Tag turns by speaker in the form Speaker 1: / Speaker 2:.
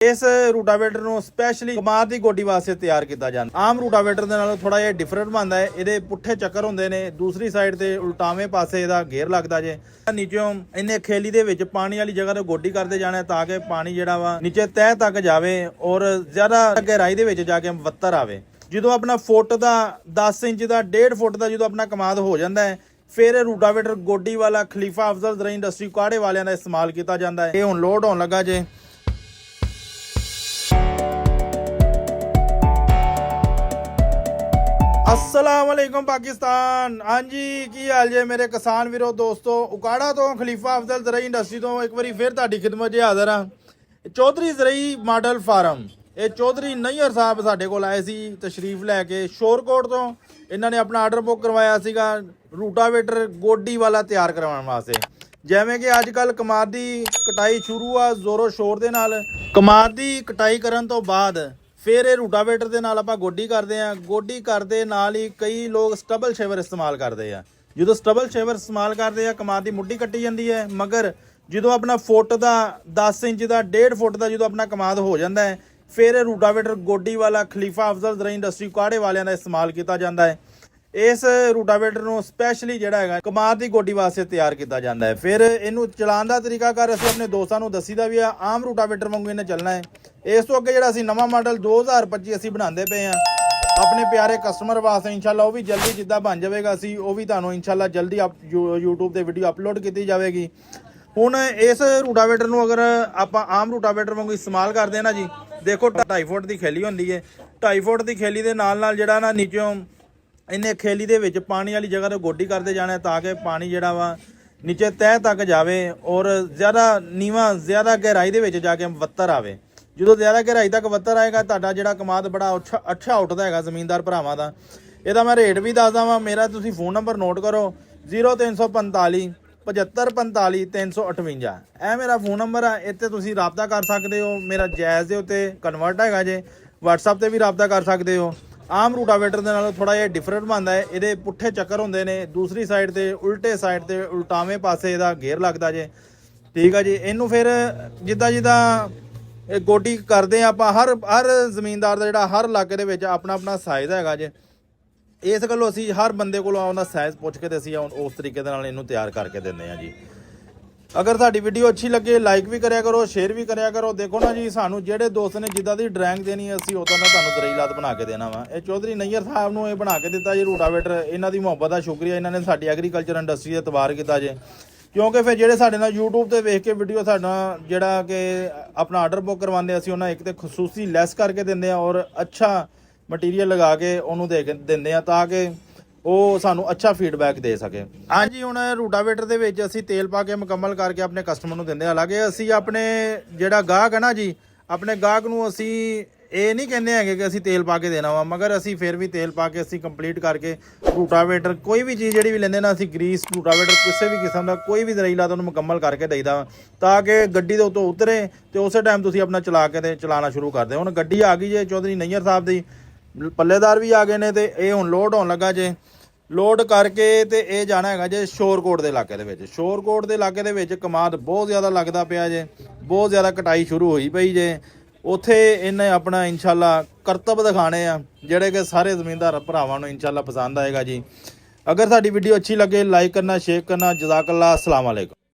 Speaker 1: ਇਸ ਰੂਟਾਵੇਟਰ ਨੂੰ ਸਪੈਸ਼ਲੀ ਕਮਾਦ ਦੀ ਗੋਡੀ ਵਾਸਤੇ ਤਿਆਰ ਕੀਤਾ ਜਾਂਦਾ। ਆਮ ਰੂਟਾਵੇਟਰ ਦੇ ਨਾਲੋਂ ਥੋੜਾ ਜਿਹਾ ਡਿਫਰੈਂਟ ਬਣਦਾ ਹੈ। ਇਹਦੇ ਪੁੱਠੇ ਚੱਕਰ ਹੁੰਦੇ ਨੇ, ਦੂਸਰੀ ਸਾਈਡ ਤੇ ਉਲਟਾਵੇਂ ਪਾਸੇ ਇਹਦਾ ਗੇਅਰ ਲੱਗਦਾ ਜੇ। ਨੀਚੋਂ ਇਹਨੇ ਖੇਲੀ ਦੇ ਵਿੱਚ ਪਾਣੀ ਵਾਲੀ ਜਗ੍ਹਾ ਤੇ ਗੋਡੀ ਕਰਦੇ ਜਾਣਾ ਤਾਂ ਕਿ ਪਾਣੀ ਜਿਹੜਾ ਵਾ ਨੀਚੇ ਤਹਿ ਤੱਕ ਜਾਵੇ ਔਰ ਜ਼ਿਆਦਾ ਗਹਿਰਾਈ ਦੇ ਵਿੱਚ ਜਾ ਕੇ ਵੱਤਰ ਆਵੇ। ਜਦੋਂ ਆਪਣਾ ਫੁੱਟ ਦਾ 10 ਇੰਚ ਦਾ 1.5 ਫੁੱਟ ਦਾ ਜਦੋਂ ਆਪਣਾ ਕਮਾਦ ਹੋ ਜਾਂਦਾ ਹੈ, ਫਿਰ ਇਹ ਰੂਟਾਵੇਟਰ ਗੋਡੀ ਵਾਲਾ ਖਲੀਫਾ ਅਫਜ਼ਲ ਜ਼ਰਾਈ ਇੰਡਸਟਰੀ ਕਾੜੇ ਵਾਲਿਆਂ ਦਾ ਇਸਤੇਮਾਲ ਕੀਤਾ ਜਾਂਦਾ ਹੈ। ਇਹ ਹੁਣ ਲੋਡ ਹੋਣ ਲੱਗਾ ਜੇ। अस्सलाम वालेकुम पाकिस्तान। हाँ जी, की हाल जे मेरे किसान वीरो दोस्तों। उकाड़ा तो खलीफा अफजल ज़राई इंडस्ट्री तो एक बार फिर तुहाडी खिदमत 'ਚ हाज़र हाँ। चौधरी ज़राई मॉडल फार्म, ਇਹ ਚੌਧਰੀ ਨਈਅਰ ਸਾਹਿਬ ਸਾਡੇ ਕੋਲ ਆਏ ਸੀ ਤਸ਼ਰੀਫ ਲੈ ਕੇ ਸ਼ੋਰਕੋਟ ਤੋਂ। ਇਹਨਾਂ ਨੇ ਆਪਣਾ ਆਰਡਰ ਬੁੱਕ ਕਰਵਾਇਆ ਸੀਗਾ ਰੂਟਾਵੇਟਰ ਗੋਡੀ ਵਾਲਾ ਤਿਆਰ ਕਰਵਾਉਣ ਵਾਸਤੇ। ਜਿਵੇਂ ਕਿ ਅੱਜ ਕੱਲ ਕਮਾਦ ਦੀ ਕਟਾਈ ਸ਼ੁਰੂ ਆ ਜ਼ੋਰੋ ਸ਼ੋਰ ਦੇ ਨਾਲ। ਕਮਾਦ ਦੀ ਕਟਾਈ ਕਰਨ ਤੋਂ ਬਾਅਦ ਫਿਰ ਇਹ ਰੂਟਾਵੇਟਰ ਦੇ ਨਾਲ ਆਪਾਂ ਗੋਡੀ ਕਰਦੇ ਆ। ਗੋਡੀ ਕਰਦੇ ਨਾਲ ਹੀ ਕਈ ਲੋਕ ਸਟਬਲ ਸ਼ੇਵਰ ਇਸਤੇਮਾਲ ਕਰਦੇ ਆ। ਜਦੋਂ ਸਟਬਲ ਸ਼ੇਵਰ ਇਸਤੇਮਾਲ ਕਰਦੇ ਆ ਕਮਾਦ ਦੀ ਮੁੱਢੀ ਕੱਟੀ ਜਾਂਦੀ ਹੈ, ਮਗਰ ਜਦੋਂ ਆਪਣਾ ਫੁੱਟ ਦਾ 10 ਇੰਚ ਦਾ 1.5 ਫੁੱਟ ਦਾ ਜਦੋਂ ਆਪਣਾ ਕਮਾਦ ਹੋ ਜਾਂਦਾ ਹੈ, ਫਿਰ ਇਹ ਰੂਟਾਵੇਟਰ ਗੋਡੀ ਵਾਲਾ ਖਲੀਫਾ ਅਫਜ਼ਲ ਜ਼ਰਾਈ ਇੰਡਸਟਰੀ ਕਾੜੇ ਵਾਲਿਆਂ ਦਾ ਇਸਤੇਮਾਲ ਕੀਤਾ ਜਾਂਦਾ ਹੈ। ਇਸ ਰੂਟਾਵੇਟਰ ਨੂੰ ਸਪੈਸ਼ਲੀ ਜਿਹੜਾ ਹੈਗਾ ਕਮਾਦ ਦੀ ਗੋਡੀ ਵਾਸਤੇ ਤਿਆਰ ਕੀਤਾ ਜਾਂਦਾ ਹੈ। ਫਿਰ ਇਹਨੂੰ ਚਲਾਉਣ ਦਾ ਤਰੀਕਾਕਾਰ ਅਸੀਂ ਆਪਣੇ ਦੋਸਤਾਂ ਨੂੰ ਦੱਸੀਦਾ ਵੀ ਆ। ਆਮ ਰੂਟਾਵੇਟਰ ਵਾਂਗੂ ਇਹਨੇ ਚੱਲਣਾ ਹੈ। ਇਸ ਤੋਂ ਅੱਗੇ ਜਿਹੜਾ ਅਸੀਂ ਨਵਾਂ ਮਾਡਲ 2025 ਅਸੀਂ ਬਣਾਉਂਦੇ ਪਏ ਆ ਆਪਣੇ ਪਿਆਰੇ ਕਸਟਮਰ ਵਾਸਤੇ, ਇਨਸ਼ਾਅੱਲਾ ਉਹ ਵੀ ਜਲਦੀ ਜਿੱਦਾਂ ਬਣ ਜਾਵੇਗਾ ਅਸੀਂ ਉਹ ਵੀ ਤੁਹਾਨੂੰ ਇਨਸ਼ਾਅੱਲਾ ਜਲਦੀ YouTube ਤੇ ਵੀਡੀਓ ਅਪਲੋਡ ਕੀਤੀ ਜਾਵੇਗੀ। ਹੁਣ ਇਸ ਰੂਟਾਵੇਟਰ ਨੂੰ ਅਗਰ ਆਪਾਂ ਆਮ ਰੂਟਾਵੇਟਰ ਵਾਂਗੂ ਇਸਤੇਮਾਲ ਕਰਦੇ ਆ ਨਾ ਜੀ, ਦੇਖੋ 2.5 ਫੁੱਟ ਦੀ ਖੇਲੀ ਹੁੰਦੀ ਹੈ। 2.5 ਫੁੱਟ ਦੀ ਖੇਲੀ ਦੇ ਨਾਲ ਜਿਹੜਾ ਨਾ ਨੀਚੋਂ ਇਹਨੇ ਖੇਲੀ ਦੇ ਵਿੱਚ ਪਾਣੀ ਵਾਲੀ ਜਗ੍ਹਾ ਤੇ ਗੋਡੀ ਕਰਦੇ ਜਾਣਾ ਤਾਂ ਕਿ ਪਾਣੀ ਜਿਹੜਾ ਵਾ ਨੀਚੇ ਤਹਿ ਤੱਕ ਜਾਵੇ ਔਰ ਜ਼ਿਆਦਾ ਨੀਵਾਂ ਜ਼ਿਆਦਾ ਗਹਿਰਾਈ ਦੇ ਵਿੱਚ ਜਾ ਕੇ ਵੱਤਰ ਆਵੇ। ਜਦੋਂ ਜ਼ਿਆਦਾ ਗਹਿਰਾਈ ਤੱਕ ਵੱਤਰ ਆਏਗਾ ਤੁਹਾਡਾ ਜਿਹੜਾ ਕਮਾਦ ਬੜਾ ਅੱਛਾ ਉੱਠਦਾ ਹੈਗਾ ਜ਼ਮੀਨਦਾਰ ਭਰਾਵਾਂ ਦਾ। ਇਹਦਾ ਮੈਂ ਰੇਟ ਵੀ ਦੱਸਦਾ ਵਾਂ। ਮੇਰਾ ਤੁਸੀਂ ਫੋਨ ਨੰਬਰ ਨੋਟ ਕਰੋ 0345 7545 358। ਇਹ ਮੇਰਾ ਫੋਨ ਨੰਬਰ ਆ, ਇੱਥੇ ਤੁਸੀਂ ਰਾਬਤਾ ਕਰ ਸਕਦੇ ਹੋ। ਮੇਰਾ ਜਾਇਜ਼ ਦੇ ਉੱਤੇ ਕਨਵਰਟ ਹੈਗਾ ਜੇ। WhatsApp ਤੇ ਵੀ ਰਾਬਤਾ ਕਰ ਸਕਦੇ ਹੋ। ਆਮ ਰੂਟਾਵੇਟਰ ਦੇ ਨਾਲੋਂ ਥੋੜਾ ਜਿਹਾ ਡਿਫਰੈਂਟ ਬਣਦਾ ਹੈ। ਇਹਦੇ ਪੁੱਠੇ ਚੱਕਰ ਹੁੰਦੇ ਨੇ, ਦੂਸਰੀ ਸਾਈਡ ਤੇ ਉਲਟੇ ਸਾਈਡ ਤੇ ਉਲਟਾਵੇਂ ਪਾਸੇ ਇਹਦਾ ਗੇਅਰ ਲੱਗਦਾ ਜੇ। ਠੀਕ ਆ ਜੀ। ਇਹਨੂੰ ਫਿਰ ਜਿੱਦਾਂ ਇਹ ਗੋਡੀ ਕਰਦੇ ਆਪਾਂ ਹਰ ਜ਼ਮੀਨਦਾਰ ਦਾ ਜਿਹੜਾ ਹਰ ਇਲਾਕੇ ਦੇ ਵਿੱਚ ਆਪਣਾ ਆਪਣਾ ਸਾਈਜ਼ ਹੈਗਾ ਜੇ। ਇਸ ਗੱਲੋਂ ਅਸੀਂ ਹਰ ਬੰਦੇ ਕੋਲੋਂ ਉਹਦਾ ਸਾਈਜ਼ ਪੁੱਛ ਕੇ ਤੇ ਅਸੀਂ ਉਸ ਤਰੀਕੇ ਦੇ ਨਾਲ ਇਹਨੂੰ ਤਿਆਰ ਕਰਕੇ ਦਿੰਦੇ ਹਾਂ ਜੀ। ਅਗਰ ਸਾਡੀ ਵੀਡੀਓ ਅੱਛੀ ਲੱਗੇ ਲਾਈਕ ਵੀ ਕਰਿਆ ਕਰੋ, ਸ਼ੇਅਰ ਵੀ ਕਰਿਆ ਕਰੋ। ਦੇਖੋ ਨਾ ਜੀ, ਸਾਨੂੰ ਜਿਹੜੇ ਦੋਸਤ ਨੇ ਜਿੱਦਾਂ ਦੀ ਡਰਾਇੰਗ ਦੇਣੀ ਅਸੀਂ ਉਦਾਂ ਦਾ ਤੁਹਾਨੂੰ ਜ਼ਰਾਈਲਾਤ ਬਣਾ ਕੇ ਦੇਣਾ ਵਾ। ਇਹ ਚੌਧਰੀ ਨਈਅਰ ਸਾਹਿਬ ਨੂੰ ਇਹ ਬਣਾ ਕੇ ਦਿੱਤਾ ਜੀ ਰੂਟਾਵੇਟਰ। ਇਹਨਾਂ ਦੀ ਮੁਹੱਬਤ ਦਾ ਸ਼ੁਕਰੀਆ। ਇਹਨਾਂ ਨੇ ਸਾਡੀ ਐਗਰੀਕਲਚਰ ਇੰਡਸਟਰੀ ਦਾ ਤਬਾਰ ਕੀਤਾ ਜੇ। ਕਿਉਂਕਿ ਫਿਰ ਜਿਹੜੇ ਸਾਡੇ ਨਾਲ YouTube ਤੇ ਵੇਖ ਕੇ ਵੀਡੀਓ ਸਾਡਾ ਜਿਹੜਾ ਕਿ ਆਪਣਾ ਆਰਡਰ ਬੁੱਕ ਕਰਵਾਉਂਦੇ ਅਸੀਂ ਉਹਨਾਂ ਇੱਕ ਤੇ ਖਸੂਸੀ ਲੈਸ ਕਰਕੇ ਦਿੰਦੇ ਆ ਔਰ ਅੱਛਾ ਮਟੀਰੀਅਲ ਲਗਾ ਕੇ ਉਹਨੂੰ ਦੇ ਕੇ ਦਿੰਦੇ ਆ ਤਾਂ ਕਿ ਉਹ ਸਾਨੂੰ ਅੱਛਾ ਫੀਡਬੈਕ ਦੇ ਸਕੇ। ਹਾਂਜੀ, ਹੁਣ ਰੂਟਾਵੇਟਰ ਦੇ ਵਿੱਚ ਅਸੀਂ ਤੇਲ ਪਾ ਕੇ ਮੁਕੰਮਲ ਕਰਕੇ ਆਪਣੇ ਕਸਟਮਰ ਨੂੰ ਦਿੰਦੇ। ਹਾਲਾਂਕਿ ਅਸੀਂ ਆਪਣੇ ਜਿਹੜਾ ਗਾਹਕ ਹੈ ਨਾ ਜੀ, ਆਪਣੇ ਗਾਹਕ ਨੂੰ ਅਸੀਂ ਇਹ ਨਹੀਂ ਕਹਿੰਦੇ ਹੈਗੇ ਕਿ ਅਸੀਂ ਤੇਲ ਪਾ ਕੇ ਦੇਣਾ ਵਾ, ਮਗਰ ਅਸੀਂ ਫਿਰ ਵੀ ਤੇਲ ਪਾ ਕੇ ਅਸੀਂ ਕੰਪਲੀਟ ਕਰਕੇ ਰੂਟਾਵੇਟਰ ਕੋਈ ਵੀ ਚੀਜ਼ ਜਿਹੜੀ ਵੀ ਲੈਂਦੇ ਨਾ ਅਸੀਂ ਗਰੀਸ ਰੂਟਾਵੇਟਰ ਕਿਸੇ ਵੀ ਕਿਸਮ ਦਾ ਕੋਈ ਵੀ ਜ਼ਰਾਈਲਾਤ ਉਹਨੂੰ ਮੁਕੰਮਲ ਕਰਕੇ ਦੇਈਦਾ ਤਾਂ ਕਿ ਗੱਡੀ ਦੇ ਉੱਤੋਂ ਉਤਰੇ ਤੇ ਉਸੇ ਟਾਈਮ ਤੁਸੀਂ ਆਪਣਾ ਚਲਾ ਕੇ ਤੇ ਚਲਾਉਣਾ ਸ਼ੁਰੂ ਕਰਦੇ। ਹੁਣ ਗੱਡੀ ਆ ਗਈ ਜੇ ਚੌਧਰੀ ਨਈਅਰ ਸਾਹਿਬ ਦੀ, ਪੱਲੇਦਾਰ ਵੀ ਆ ਗਏ ਨੇ ਤੇ ਇਹ ਹੁਣ ਲੋਡ ਹੋਣ ਲੱਗਾ ਜੇ। ਲੋਡ ਕਰਕੇ ਤੇ ਇਹ ਜਾਣਾ ਹੈਗਾ ਜੇ ਸ਼ੋਰਕੋਟ ਦੇ ਇਲਾਕੇ ਦੇ ਵਿੱਚ। ਸ਼ੋਰਕੋਟ ਦੇ ਇਲਾਕੇ ਦੇ ਵਿੱਚ ਕਮਾਦ ਬਹੁਤ ਜ਼ਿਆਦਾ ਲੱਗਦਾ ਪਿਆ ਜੇ, ਬਹੁਤ ਜ਼ਿਆਦਾ ਕਟਾਈ ਸ਼ੁਰੂ ਹੋਈ ਪਈ ਜੇ। ਉੱਥੇ ਇਹਨੇ ਆਪਣਾ ਇਨਸ਼ਾਅੱਲਾ ਕਰਤੱਵ ਦਿਖਾਣੇ ਆ ਜਿਹੜੇ ਕਿ ਸਾਰੇ ਜ਼ਮੀਨਦਾਰ ਭਰਾਵਾਂ ਨੂੰ ਇਨਸ਼ਾਅੱਲਾ ਪਸੰਦ ਆਏਗਾ ਜੀ। ਅਗਰ ਸਾਡੀ ਵੀਡੀਓ ਅੱਛੀ ਲੱਗੇ ਲਾਈਕ ਕਰਨਾ, ਸ਼ੇਅਰ ਕਰਨਾ। ਜਜ਼ਾਕੱਲਾ। अस्सलाम वालेकुम।